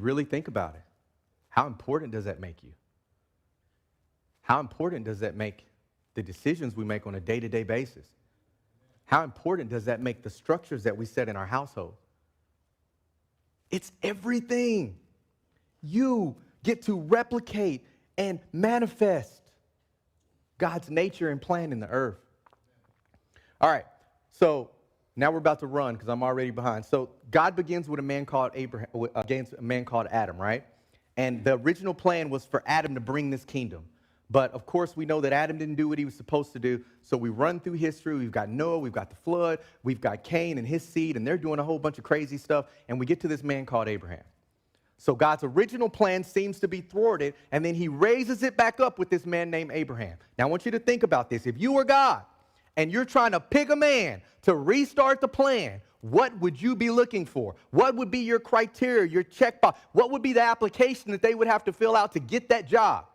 really think about it, how important does that make you? How important does that make the decisions we make on a day-to-day basis? How important does that make the structures that we set in our household? It's everything. You get to replicate and manifest God's nature and plan in the earth. All right, so now we're about to run because I'm already behind. So God begins with a man called Adam, right? And the original plan was for Adam to bring this kingdom. But of course, we know that Adam didn't do what he was supposed to do. So we run through history. We've got Noah, we've got the flood, we've got Cain and his seed, and they're doing a whole bunch of crazy stuff. And we get to this man called Abraham. So God's original plan seems to be thwarted, and then he raises it back up with this man named Abraham. Now, I want you to think about this. If you were God and you're trying to pick a man to restart the plan, what would you be looking for? What would be your criteria, your checkbox? What would be the application that they would have to fill out to get that job?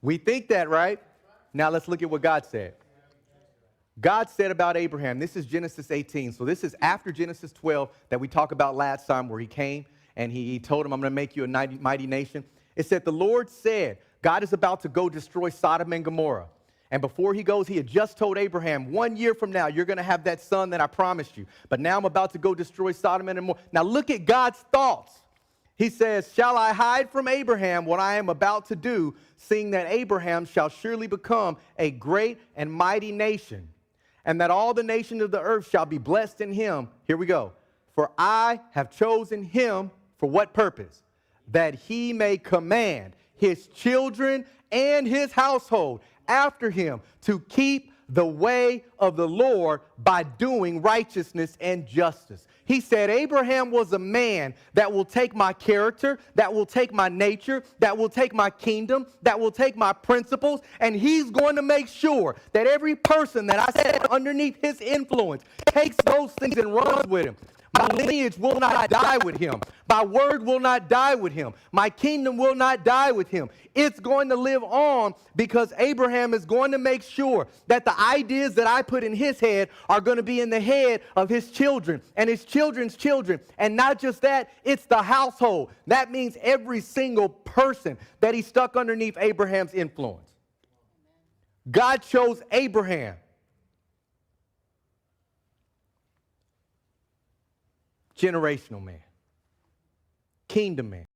We think that, right? Now let's look at what God said. God said about Abraham, this is Genesis 18. So this is after Genesis 12 that we talked about last time, where he came and he told him, I'm going to make you a mighty nation. It said, the Lord said, God is about to go destroy Sodom and Gomorrah. And before he goes, he had just told Abraham, 1 year from now, you're going to have that son that I promised you. But now I'm about to go destroy Sodom and Gomorrah. Now look at God's thoughts. He says, shall I hide from Abraham what I am about to do, seeing that Abraham shall surely become a great and mighty nation, and that all the nations of the earth shall be blessed in him. Here we go. For I have chosen him for what purpose? That he may command his children and his household after him to keep the way of the Lord by doing righteousness and justice. He said, Abraham was a man that will take my character, that will take my nature, that will take my kingdom, that will take my principles, and he's going to make sure that every person that I set underneath his influence takes those things and runs with him. My lineage will not die with him. My word will not die with him. My kingdom will not die with him. It's going to live on because Abraham is going to make sure that the ideas that I put in his head are going to be in the head of his children and his children's children. And not just that, it's the household. That means every single person that he stuck underneath Abraham's influence. God chose Abraham. Generational man. Kingdom man.